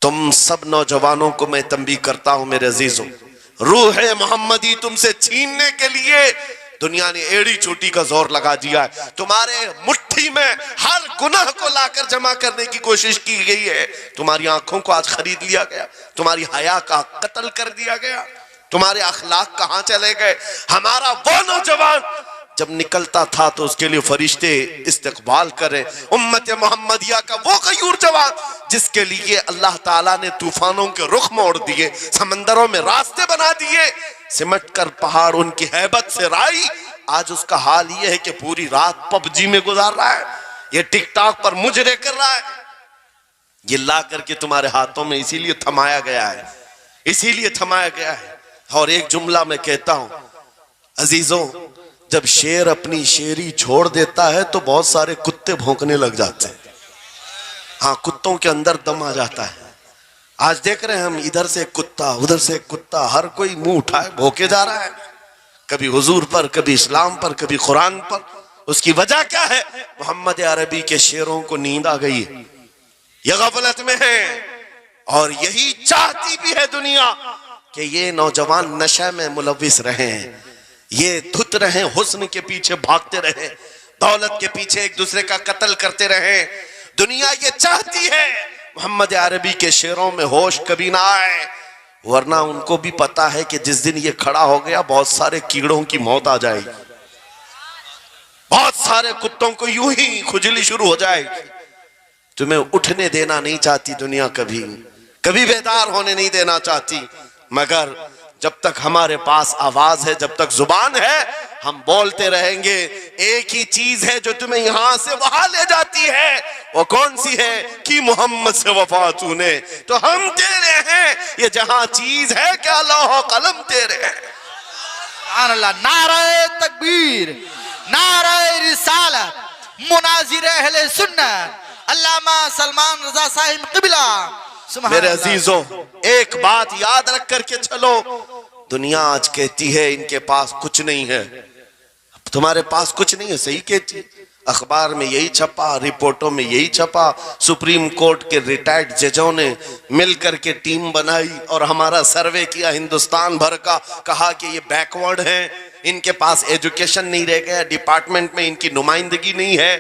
तुम सब नौजवानों को मैं तंबीह करता हूं मेरे अजीजों, रूह मोहम्मदी तुमसे छीनने के लिए दुनिया ने एड़ी चोटी का जोर लगा दिया है। तुम्हारे मुट्ठी में हर गुनाह को लाकर जमा करने की कोशिश की गई है। तुम्हारी आंखों को आज खरीद लिया गया, तुम्हारी हया का कत्ल कर दिया गया, तुम्हारे अखलाक कहां चले गए। हमारा वो नौजवान जब निकलता था तो उसके लिए फरिश्ते इस्तकबाल करें। उम्मत मोहम्मदिया का वो गयूर जवान जिसके लिए अल्लाह ताला ने तूफानों के रुख मोड़ दिए, समंदरों में रास्ते बना दिए, सिमट कर पहाड़ उनकी हैबत से राई। आज उसका हाल ये है कि पूरी रात पबजी में गुजार रहा है, ये टिकटॉक पर मुजरे कर रहा है। ये ला करके तुम्हारे हाथों में इसीलिए थमाया गया है, इसीलिए थमाया गया है। और एक जुमला मैं कहता हूं अजीजों, जब शेर अपनी शेरी छोड़ देता है तो बहुत सारे कुत्ते भौंकने लग जाते हैं। हाँ, कुत्तों के अंदर दम आ जाता है। आज देख रहे हैं हम, इधर से कुत्ता उधर से कुत्ता, हर कोई मुंह उठाए भौंके जा रहा है, कभी हुजूर पर, कभी इस्लाम पर, कभी कुरान पर। उसकी वजह क्या है? मोहम्मद अरबी के शेरों को नींद आ गई है, ये गफलत में है। और यही चाहती भी है दुनिया कि ये नौजवान नशे में मुलविस रहे, ये धुत रहे, हुस्न के पीछे भागते रहे, दौलत के पीछे एक दूसरे का कत्ल करते रहे। दुनिया ये चाहती है मोहम्मद अरबी के शेरों में होश कभी ना आए, वरना उनको भी पता है कि जिस दिन ये खड़ा हो गया बहुत सारे कीड़ों की मौत आ जाएगी, बहुत सारे कुत्तों को यूं ही खुजली शुरू हो जाएगी। तुम्हें उठने देना नहीं चाहती दुनिया, कभी कभी बेदार होने नहीं देना चाहती, मगर जब तक हमारे पास आवाज है, जब तक जुबान है, हम बोलते रहेंगे। एक ही चीज है जो तुम्हें यहां से वहां ले जाती है, वो कौन सी है? कि मोहम्मद से वफा तूने, तो हम तेरे हैं। ये जहां चीज है क्या लौह कलम तेरे हैं। नारे तकबीर, नारे रिसालत, मुनाजिर अहले सुन्नत अल्लामा सलमान रजा साहिब क़िबला। मेरे अजीजों, एक बात याद रख करके चलो, दुनिया आज कहती है इनके पास कुछ नहीं है, तुम्हारे पास कुछ नहीं है, सही कहती। अखबार में यही छपा, रिपोर्टों में यही छपा, सुप्रीम कोर्ट के रिटायर्ड जजों ने मिलकर के टीम बनाई और हमारा सर्वे किया हिंदुस्तान भर का, कहा कि ये बैकवर्ड हैं, इनके पास एजुकेशन नहीं रह गया, डिपार्टमेंट में इनकी नुमाइंदगी नहीं है,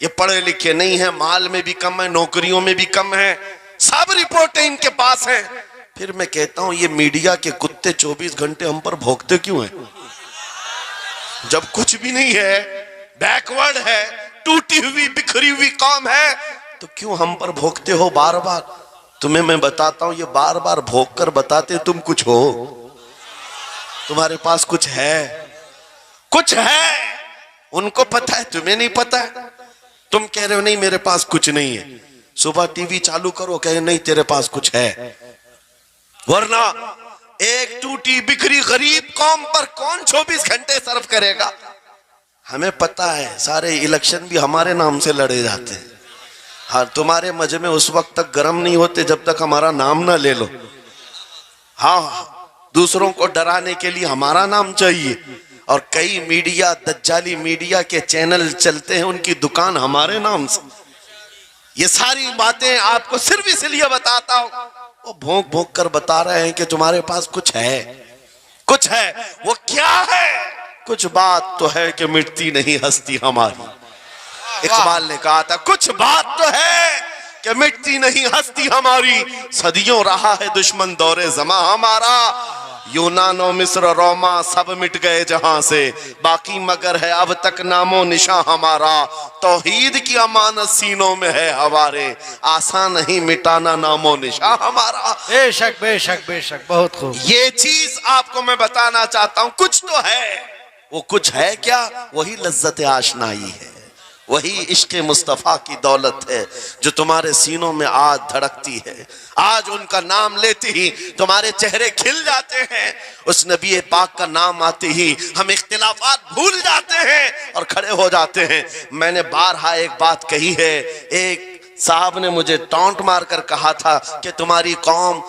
ये पढ़े लिखे नहीं है, माल में भी कम है, नौकरियों में भी कम है, सब रिपोर्टें इनके पास हैं। फिर मैं कहता हूं ये मीडिया के कुत्ते 24 घंटे हम पर भौंकते क्यों हैं? जब कुछ भी नहीं है, बैकवर्ड है, टूटी हुई बिखरी हुई कौम है, तो क्यों हम पर भौंकते हो बार बार? तुम्हें मैं बताता हूं, ये बार बार भौंक कर बताते तुम कुछ हो, तुम्हारे पास कुछ है, कुछ है। उनको पता है, तुम्हें नहीं पता है। तुम कह रहे हो नहीं मेरे पास कुछ नहीं है, सुबह टीवी चालू करो, कहे नहीं तेरे पास कुछ है। वरना एक टूटी बिखरी गरीब कौम पर कौन 24 घंटे सर्व करेगा? हमें पता है, सारे इलेक्शन भी हमारे नाम से लड़े जाते हैं। हाँ, तुम्हारे मजे में उस वक्त तक गर्म नहीं होते जब तक हमारा नाम ना ले लो। हाँ, दूसरों को डराने के लिए हमारा नाम चाहिए, और कई मीडिया, दज्जाली मीडिया के चैनल चलते हैं, उनकी दुकान हमारे नाम से। ये सारी बातें आपको सिर्फ इसलिए बताता हूं, वो भोंक भोंक कर बता रहे हैं कि तुम्हारे पास कुछ है, कुछ है। वो क्या है? कुछ बात तो है कि मिटती नहीं हस्ती हमारी। इकबाल ने कहा था, कुछ बात तो है कि मिटती नहीं हस्ती हमारी, सदियों रहा है दुश्मन दौरे जमा हमारा, यूनानो मिस्र रोमा सब मिट गए जहां से, बाकी मगर है अब तक नामो निशा हमारा, तौहीद की अमानत सीनों में है हमारे, आसान नहीं मिटाना नामो निशा हमारा। बेशक बेशक बेशक, बहुत खूब। ये चीज आपको मैं बताना चाहता हूं, कुछ तो है। वो कुछ है क्या? वही लज्जत आशनाई है, वही इश्क मुस्तफा की दौलत है जो तुम्हारे सीनों में आज धड़कती है। आज उनका नाम लेते ही तुम्हारे चेहरे खिल जाते हैं, उस नबी पाक का नाम आते ही हम इख्तिलाफात भूल जाते हैं और खड़े हो जाते हैं। मैंने बारहा एक बात कही है, एक साहब ने मुझे टॉन्ट मारकर कहा था कि तुम्हारी कौम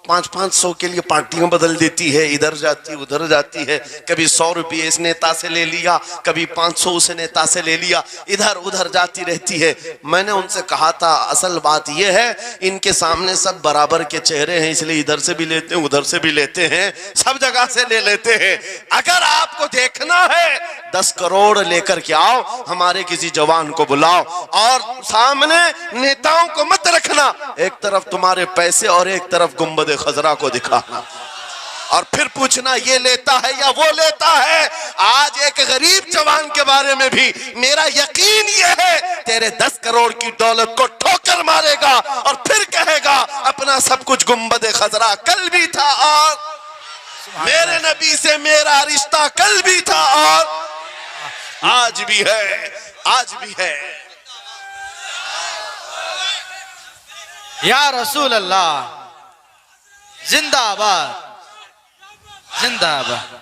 500 के लिए पार्टियां बदल देती है, इधर जाती उधर जाती है। कभी 100 रुपये इस नेता से ले लिया, कभी 500 उस नेता से ले लिया, इधर उधर जाती रहती है। मैंने उनसे कहा था असल बात यह है इनके सामने सब बराबर के चेहरे हैं, इसलिए इधर से भी लेते हैं उधर से भी लेते हैं, सब जगह से ले लेते हैं। अगर आपको देखना है 10 करोड़ लेकर के आओ, हमारे किसी जवान को बुलाओ और सामने नेताओं को मत रखना, एक तरफ तुम्हारे पैसे और एक तरफ गुंबद खजरा को दिखाना और फिर पूछना ये लेता है या वो लेता है। आज एक गरीब जवान के बारे में भी मेरा यकीन ये है तेरे 10 करोड़ की दौलत को ठोकर मारेगा और फिर कहेगा अपना सब कुछ गुंबद खजरा कल भी था और मेरे नबी से मेरा रिश्ता कल भी था और आज भी है, आज भी है। या रसूल अल्लाह जिंदाबाद जिंदाबाद।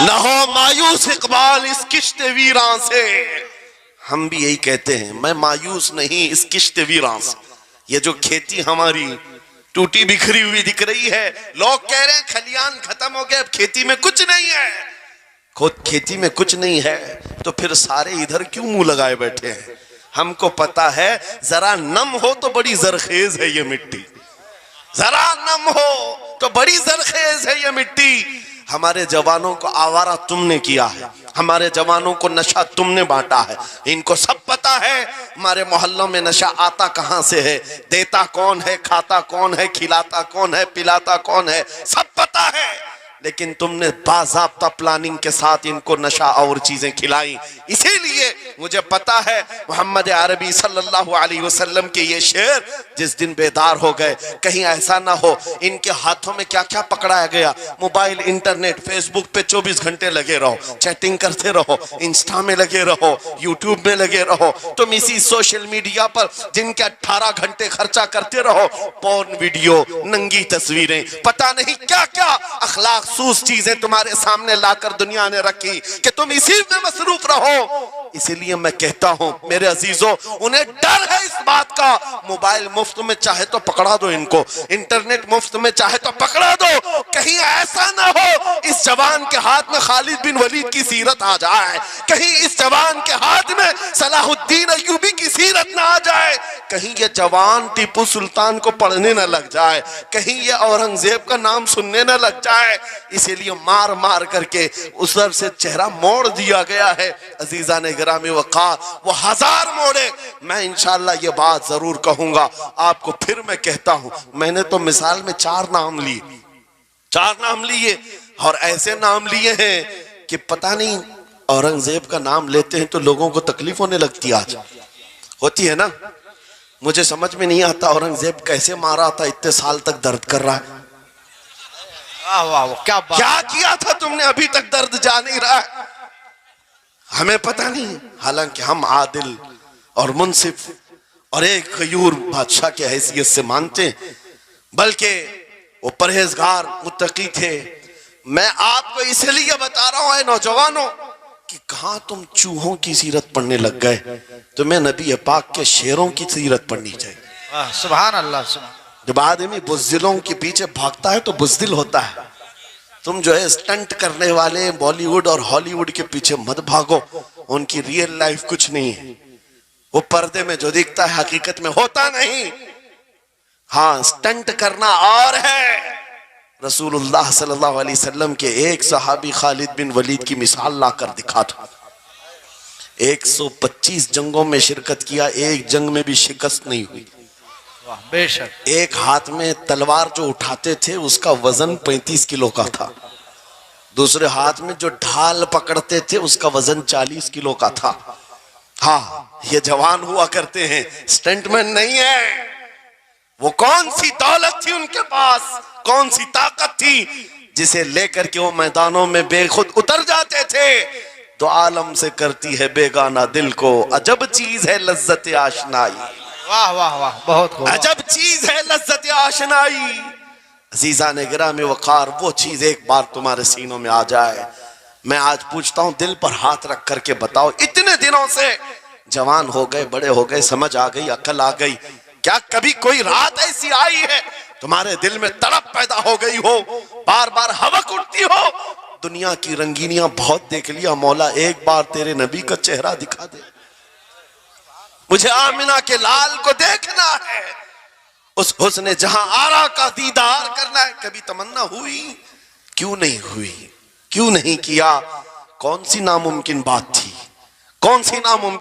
न हो मायूस इकबाल इस किश्त वीरां से। हम भी यही कहते हैं, मैं मायूस नहीं इस किश्त वीरां से। ये जो खेती हमारी टूटी बिखरी हुई दिख रही है, लोग कह रहे हैं खलियान खत्म हो गए, अब खेती में कुछ नहीं है। खुद खेती में कुछ नहीं है तो फिर सारे इधर क्यों मुंह लगाए बैठे हैं? हमको पता है जरा नम हो तो बड़ी जरखेज है ये मिट्टी, जरा नम हो तो बड़ी जरखेज है ये मिट्टी। हमारे जवानों को आवारा तुमने किया है, हमारे जवानों को नशा तुमने बांटा है। इनको सब पता है हमारे मोहल्लों में नशा आता कहां से है, देता कौन है, खाता कौन है, खिलाता कौन है, पिलाता कौन है, सब पता है। लेकिन तुमने बाज़ाब्ता प्लानिंग के साथ इनको नशा और चीजें खिलाई। इसीलिए मुझे पता है मोहम्मद अरबी सल्लल्लाहु अलैहि वसल्लम के ये शेर जिस दिन बेदार हो गए, कहीं ऐसा ना हो इनके हाथों में क्या क्या पकड़ाया गया। मोबाइल, इंटरनेट, फेसबुक पे 24 घंटे लगे रहो, चैटिंग करते रहो, इंस्टा में लगे रहो, यूट्यूब में लगे रहो, तुम इसी सोशल मीडिया पर जिनके 18 घंटे खर्चा करते रहो, पोर्न वीडियो, नंगी तस्वीरें, पता नहीं क्या क्या अखलाक सूस चीजें तुम्हारे सामने लाकर दुनिया ने रखी कि तुम इसी में मसरूफ रहो। इसीलिए मैं कहता हूं मेरे अजीजों, उन्हें डर है इस बात का, मोबाइल मुफ्त में चाहे तो पकड़ा दो इनको, इंटरनेट मुफ्त में चाहे तो पकड़ा दो, कहीं ऐसा ना हो इस जवान के हाथ में खालिद बिन वलीद की सीरत आ जाए, कहीं इस जवान के हाथ में सलाहुद्दीन अय्यूबी की सीरत ना आ जाए, कहीं ये जवान टीपू सुल्तान को पढ़ने न लग जाए, कहीं ये औरंगजेब का नाम सुनने न लग जाए। इसीलिए मार मार करके उधर से चेहरा मोड़ दिया गया है। अजीजा ने गिरामी वक़ार वो 1000 मोड़े, मैं इंशाअल्लाह ये बात जरूर कहूंगा आपको। फिर मैं कहता हूं, मैंने तो मिसाल में 4 नाम लिए, 4 नाम लिए और ऐसे नाम लिए हैं कि पता नहीं औरंगजेब का नाम लेते हैं तो लोगों को तकलीफ होने लगती है। आज होती है ना, मुझे समझ में नहीं आता औरंगजेब कैसे मारा था, इतने साल तक दर्द कर रहा है। वाह क्या बात, क्या किया था तुमने, अभी तक दर्द जा नहीं रहा है, हमें पता नहीं। हालांकि हम आदिल और मुंसिफ और एक गयूर बादशाह के हैसियत से मानते, बल्कि वो परहेजगार मुत्तकी थे। मैं आपको इसलिए बता रहा हूं नौजवानों कि कहां तुम चूहों की सीरत पढ़ने लग गए, तुम्हें नबी पाक के शेरों की सीरत पढ़नी चाहिए। सुभान अल्लाह। सुभान। जब आदमी बुज़दिलों के पीछे भागता है तो बुज़दिल होता है। तुम जो है स्टंट करने वाले बॉलीवुड और हॉलीवुड के पीछे मत भागो, उनकी रियल लाइफ कुछ नहीं है, वो पर्दे में जो दिखता है हकीकत में होता नहीं। हाँ, स्टंट करना और है। रसूलुल्लाह सल्लल्लाहु अलैहि वसल्लम के एक सहाबी खालिद बिन वलीद की मिसाल लाकर दिखा था। 125 जंगों में शिरकत किया, एक जंग में भी शिकस्त नहीं हुई। बेशक। एक हाथ में तलवार जो उठाते थे उसका वजन 35 किलो का था, दूसरे हाथ में जो ढाल पकड़ते थे उसका वजन 40 किलो का था। हाँ, ये जवान हुआ करते हैं, स्टंटमैन नहीं है। वो कौन सी दौलत थी उनके पास, कौन सी ताकत थी जिसे लेकर के वो मैदानों में बेखुद उतर जाते थे। तो आलम से करती है बेगाना दिल को, अजब चीज है लज्जत आशनाई। वाह वाह वाह, बहुत खूब। अजब चीज है लज्जत आशनाई। अजीजा ने गिरामी वक़ार, वो चीज एक बार तुम्हारे सीनों में आ जाए। मैं आज पूछता हूं, दिल पर हाथ रख करके बताओ, इतने दिनों से जवान हो गए, बड़े हो गए, समझ आ गई, अकल आ गई। क्या कभी कोई रात ऐसी आई है तुम्हारे दिल में तड़प पैदा हो गई हो, बार बार हवक उठती हो? दुनिया की रंगीनियां बहुत देख लिया, मौला एक बार तेरे नबी का चेहरा दिखा दे, मुझे आमिना के लाल को देखना है, उस हुस्न जहां आरा का दीदार करना है। कभी तमन्ना हुई? क्यों नहीं हुई? क्यों नहीं किया? कौन सी नामुमकिन बात थी? कौन सी नामुमकिन